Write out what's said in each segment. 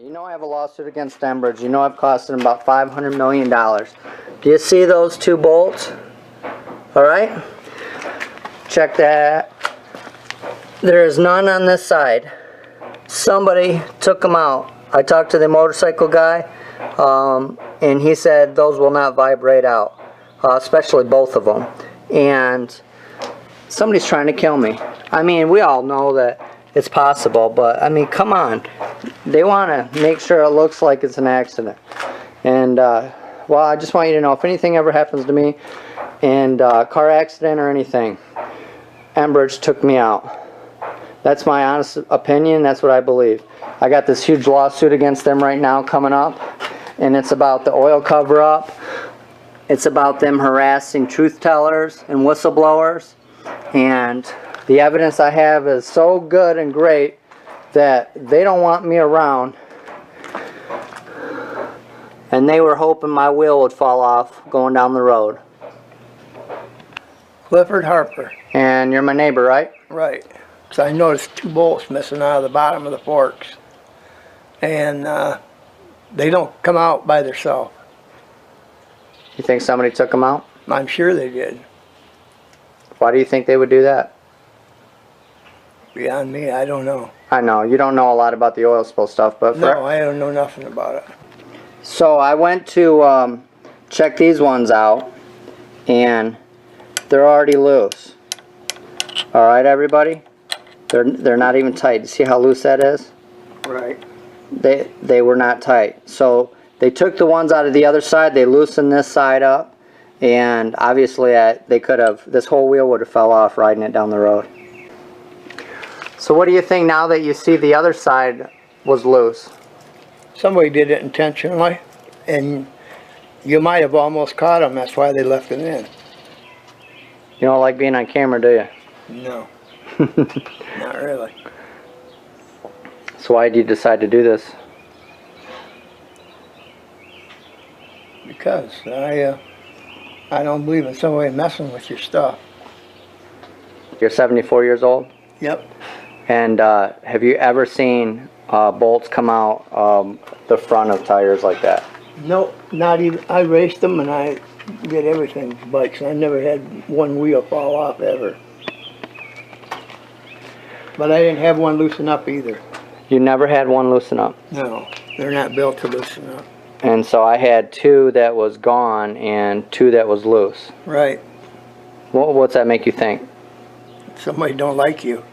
You know I have a lawsuit against Enbridge. You know I've cost them about $500 million. Do you see those two bolts? Alright? Check that. There is none on this side. Somebody took them out. I talked to the motorcycle guy, and he said those will not vibrate out. Especially both of them. And somebody's trying to kill me. I mean, we all know that it's possible, but I mean, come on. They want to make sure it looks like it's an accident. And, well, I just want you to know, if anything ever happens to me, and car accident or anything, Enbridge took me out. That's my honest opinion. That's what I believe. I got this huge lawsuit against them right now coming up, and it's about the oil cover-up. It's about them harassing truth tellers and whistleblowers, and the evidence I have is so good and great that they don't want me around, and they were hoping my wheel would fall off going down the road. Clifford Harper. And you're my neighbor, right? Right. So I noticed two bolts missing out of the bottom of the forks, and they don't come out by themselves. You think somebody took them out? I'm sure they did. Why do you think they would do that? Beyond me, I don't know. I know, you don't know a lot about the oil spill stuff, but... No, I don't know nothing about it. So I went to check these ones out, and they're already loose. Alright, everybody? They're not even tight. See how loose that is? Right. They were not tight. So they took the ones out of the other side, they loosened this side up, and obviously they could have, this whole wheel would have fell off riding it down the road. So what do you think now that you see the other side was loose? Somebody did it intentionally, and you might have almost caught them. That's why they left it in. You don't like being on camera, do you? No. Not really. So why did you decide to do this? Because I don't believe in somebody messing with your stuff. You're 74 years old? Yep. And have you ever seen bolts come out the front of tires like that? No, not even. I raced them and I did everything with bikes, and I never had one wheel fall off ever. But I didn't have one loosen up either. You never had one loosen up? No, they're not built to loosen up. And so I had two that was gone and two that was loose. Right. What's that make you think? Somebody don't like you.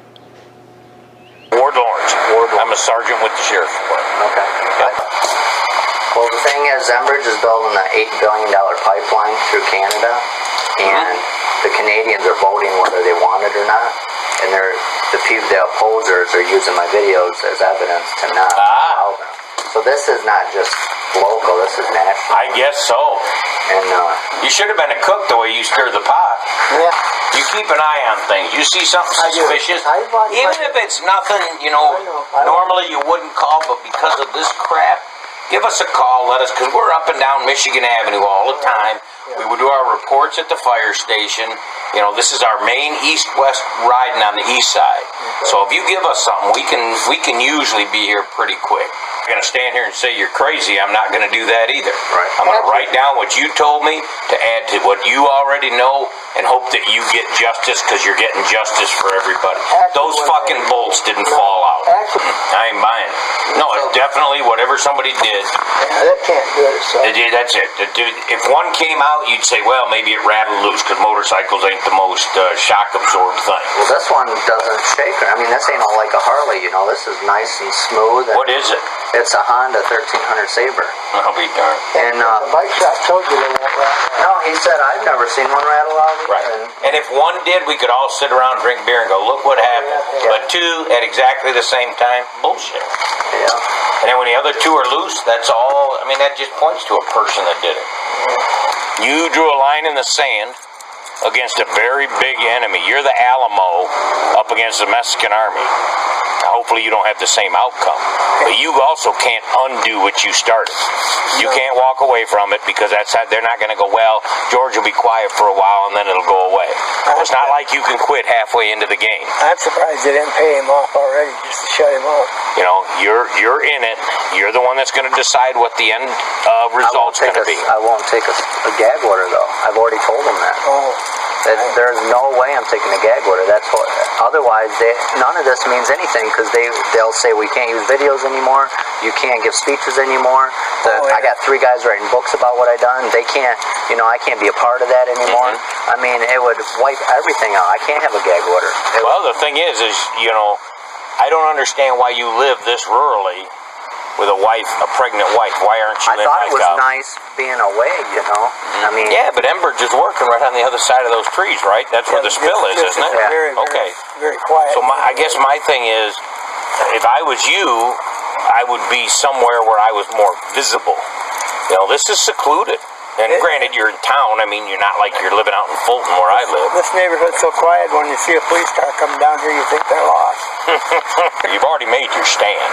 Ward Lawrence. I'm a sergeant with the sheriff's department. Okay. Well, the thing is, Enbridge is building an $8 billion pipeline through Canada, and the Canadians are voting whether they want it or not. And the opposers are using my videos as evidence to not allow them. So this is not just local, this is national. I guess so. And you should have been a cook the way you stir the pot. yeah. You keep an eye on things. You see something suspicious, even if it's nothing, you know, normally you wouldn't call, but because of this crap, give us a call, because we're up and down Michigan Avenue all the time. We would do our reports at the fire station. You know, this is our main east-west riding on the east side. So if you give us something, we can usually be here pretty quick. I'm going to stand here and say you're crazy. I'm not going to do that either. Right. I'm going to write down what you told me to add to what you already know and hope that you get justice, because you're getting justice for everybody. Those fucking bolts didn't fall out. I ain't buying it. No, it's definitely whatever somebody did. That can't do it. So. That's it. If one came out, you'd say, well, maybe it rattled loose, because motorcycles ain't the most shock-absorbed thing. Well, this one doesn't shake. I mean, this ain't all like a Harley, you know. This is nice and smooth. And What is it? it's a Honda 1300 Sabre. I'll be darned. And The bike shop told you they won't rattle. no, he said, I've never seen one rattle out either. Right. And if one did, we could all sit around, drink beer, and go, look what happened. Yeah. But two at exactly the same time, bullshit. Yeah. And then when the other two are loose, that's all. I mean, that just points to a person that did it. You drew a line in the sand against a very big enemy. You're the Alamo up against the Mexican army. hopefully you don't have the same outcome. But you also can't undo what you started. You can't walk away from it because they're not going to go, well, George will be quiet for a while and then it'll go away. It's not like you can quit halfway into the game. I'm surprised they didn't pay him off already just to shut him up. You know, you're in it. You're the one that's going to decide what the end result's going to be. I won't take a gag order, though. I've already told them that. Oh. There's no way I'm taking a gag order. That's what. Otherwise, none of this means anything because they'll say we can't use videos anymore. You can't give speeches anymore. I got 3 guys writing books about what I done. They can't. I can't be a part of that anymore. I mean, it would wipe everything out. I can't have a gag order. Well, the thing is, I don't understand why you live this rurally with a pregnant wife. Why aren't you in my I thought it was job? nice being away, I mean... Yeah, but Enbridge is working right on the other side of those trees, right? That's where the spill is, isn't it? Yeah. Very, okay. Very quiet. So I guess my thing is, if I was you, I would be somewhere where I was more visible. This is secluded. And granted, you're in town. I mean, you're not like you're living out in Fulton where I live. This neighborhood's so quiet, when you see a police car coming down here, you think they're lost. You've already made your stand.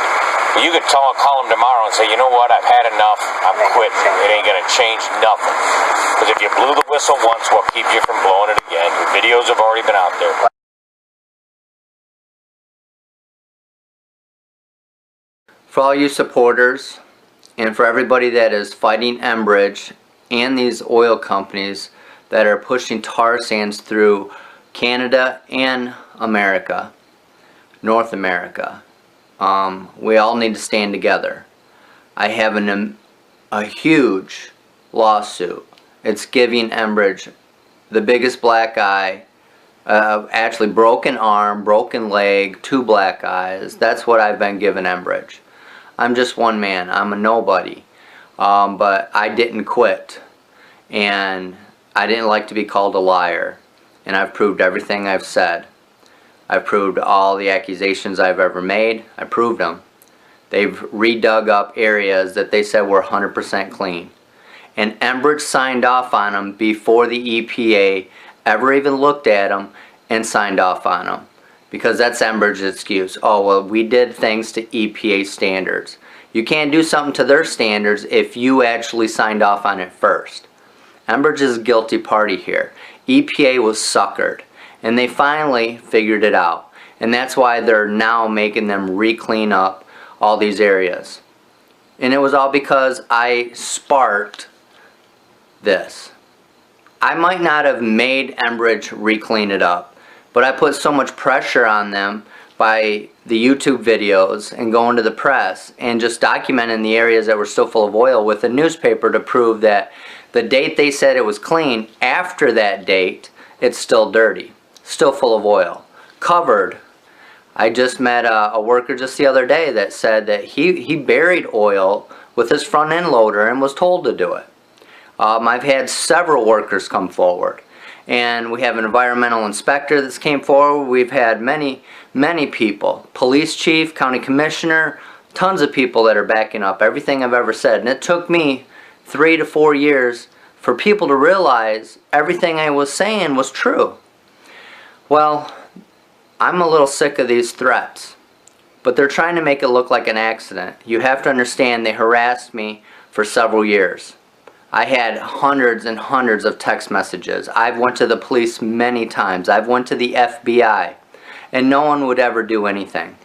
You could call them tomorrow and say, you know what, I've had enough. I'm quitting. It ain't going to change nothing. Because if you blew the whistle once, what keeps you from blowing it again? Your videos have already been out there. For all you supporters, and for everybody that is fighting Enbridge and these oil companies that are pushing tar sands through Canada and America, North America, we all need to stand together. I have a huge lawsuit. It's giving Enbridge the biggest black eye, actually broken arm, broken leg, 2 black eyes. That's what I've been given Enbridge. I'm just one man. I'm a nobody. But I didn't quit. And I didn't like to be called a liar. And I've proved everything I've said. I've proved all the accusations I've ever made. I proved them. They've redug up areas that they said were 100% clean. And Enbridge signed off on them before the EPA ever even looked at them and signed off on them. Because that's Enbridge's excuse. Oh, well, we did things to EPA standards. You can't do something to their standards if you actually signed off on it first. Enbridge is a guilty party here. EPA was suckered. And they finally figured it out. And that's why they're now making them re-clean up all these areas. And it was all because I sparked this. I might not have made Enbridge re-clean it up. But I put so much pressure on them by the YouTube videos and going to the press and just documenting the areas that were still full of oil with a newspaper to prove that the date they said it was clean, after that date, it's still dirty, still full of oil, covered. I just met a worker just the other day that said that he buried oil with his front end loader and was told to do it. I've had several workers come forward. And we have an environmental inspector that's came forward. We've had many people. Police chief, county commissioner, tons of people that are backing up everything I've ever said. And it took me 3 to 4 years for people to realize everything I was saying was true. Well, I'm a little sick of these threats. But they're trying to make it look like an accident. You have to understand they harassed me for several years. I had hundreds and hundreds of text messages. I've went to the police many times. I've went to the FBI. And no one would ever do anything.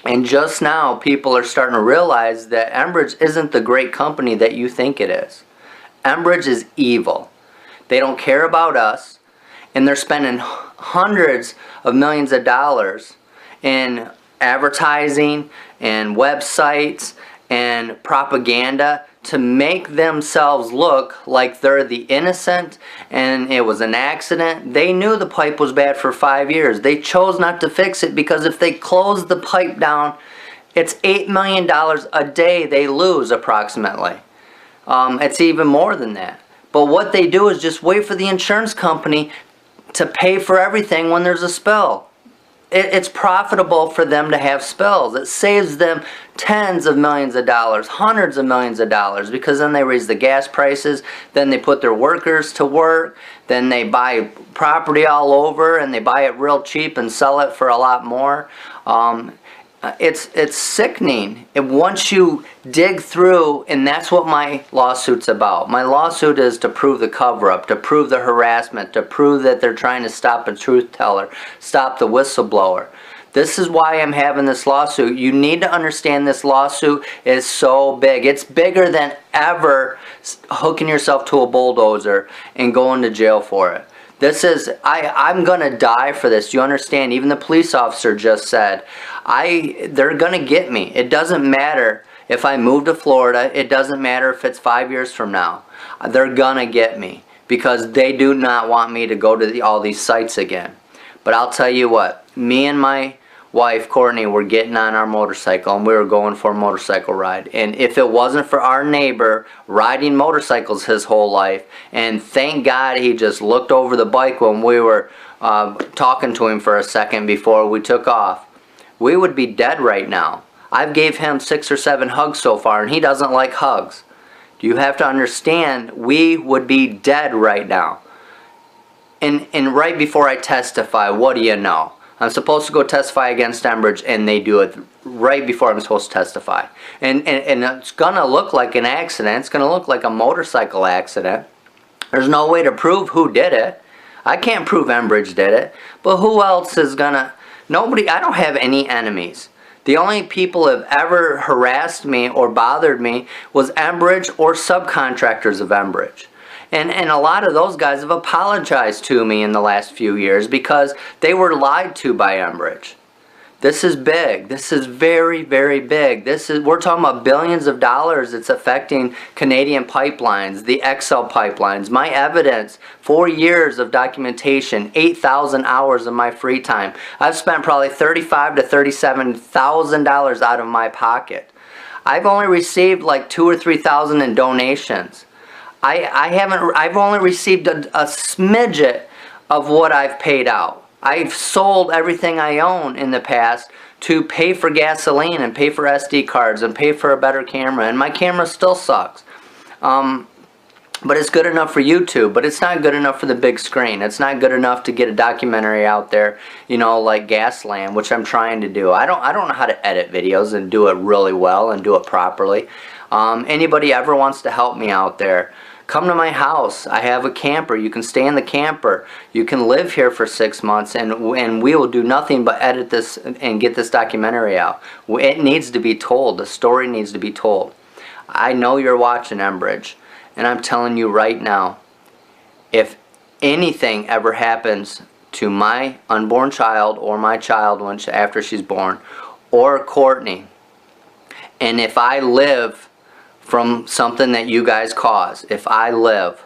And just now, people are starting to realize that Enbridge isn't the great company that you think it is. Enbridge is evil. They don't care about us. And they're spending hundreds of millions of dollars in advertising and websites and propaganda to make themselves look like they're the innocent and it was an accident. They knew the pipe was bad for 5 years. They chose not to fix it because if they close the pipe down, it's $8 million a day they lose approximately. It's even more than that. But what they do is just wait for the insurance company to pay for everything when there's a spill. It's profitable for them to have spills. It saves them tens of millions of dollars, hundreds of millions of dollars, because then they raise the gas prices, then they put their workers to work, then they buy property all over and they buy it real cheap and sell it for a lot more. it's sickening. And once you dig through, and that's what my lawsuit's about. My lawsuit is to prove the cover-up, to prove the harassment, to prove that they're trying to stop a truth teller, stop the whistleblower. This is why I'm having this lawsuit. You need to understand this lawsuit is so big. It's bigger than ever hooking yourself to a bulldozer and going to jail for it. This is, I'm gonna die for this. Do you understand? Even the police officer just said, they're gonna get me. It doesn't matter if I move to Florida. It doesn't matter if it's 5 years from now. They're gonna get me because they do not want me to go to all these sites again. But I'll tell you what, me and my wife Courtney were getting on our motorcycle and we were going for a motorcycle ride, and if it wasn't for our neighbor riding motorcycles his whole life, and thank God he just looked over the bike when we were talking to him for a second before we took off, we would be dead right now. I've gave him 6 or 7 hugs so far and he doesn't like hugs. You have to understand, we would be dead right now. And right before I testify, what do you know? I'm supposed to go testify against Enbridge, and they do it right before I'm supposed to testify. And it's going to look like an accident. It's going to look like a motorcycle accident. There's no way to prove who did it. I can't prove Enbridge did it. But who else is going to... Nobody... I don't have any enemies. The only people who have ever harassed me or bothered me was Enbridge or subcontractors of Enbridge. And a lot of those guys have apologized to me in the last few years because they were lied to by Enbridge. This is big. This is very, very big. We're talking about billions of dollars. It's affecting Canadian pipelines, the XL pipelines. My evidence, 4 years of documentation, 8,000 hours of my free time. I've spent probably $35,000 to $37,000 out of my pocket. I've only received like $2,000 or $3,000 in donations. I've only received a smidget of what I've paid out. I've sold everything I own in the past to pay for gasoline and pay for SD cards and pay for a better camera, and my camera still sucks. But it's good enough for YouTube, but it's not good enough for the big screen. It's not good enough to get a documentary out there, you know, like Gasland, which I'm trying to do. I don't know how to edit videos and do it really well and do it properly. Anybody ever wants to help me out there, come to my house. I have a camper. You can stay in the camper. You can live here for 6 months, and we will do nothing but edit this and get this documentary out. It needs to be told. The story needs to be told. I know you're watching, Enbridge, and I'm telling you right now, if anything ever happens to my unborn child or my child after she's born, or Courtney, and if I live from something that you guys cause, if I live,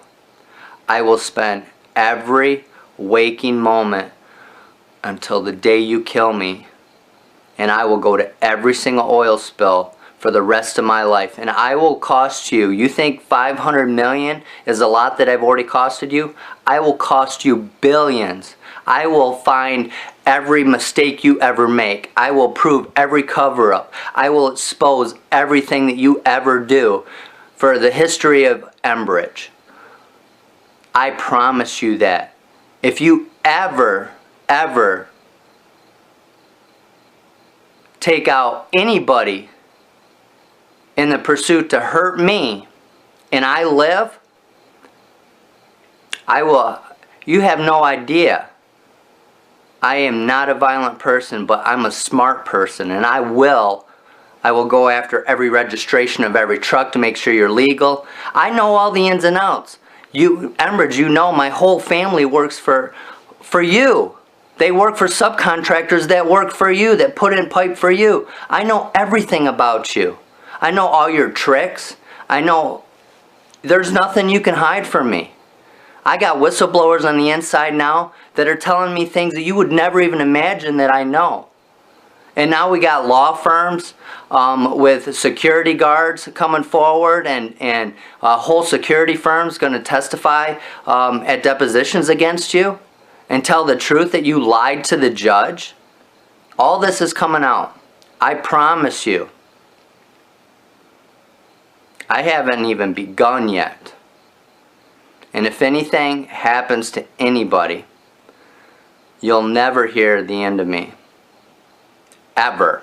I will spend every waking moment until the day you kill me, and I will go to every single oil spill for the rest of my life, and I will cost you. You think $500 million is a lot that I've already costed you? I will cost you billions. I will find every mistake you ever make. I will prove every cover-up. I will expose everything that you ever do for the history of Enbridge. I promise you that. If you ever take out anybody in the pursuit to hurt me, and I live, you have no idea. I am not a violent person, but I'm a smart person, and I will go after every registration of every truck to make sure you're legal. I know all the ins and outs. Enbridge, you know my whole family works for you. They work for subcontractors that work for you, that put in pipe for you. I know everything about you. I know all your tricks. I know there's nothing you can hide from me. I got whistleblowers on the inside now that are telling me things that you would never even imagine that I know. And now we got law firms with security guards coming forward, and whole security firms going to testify at depositions against you and tell the truth that you lied to the judge. All this is coming out. I promise you. I haven't even begun yet. And if anything happens to anybody, you'll never hear the end of me. Ever.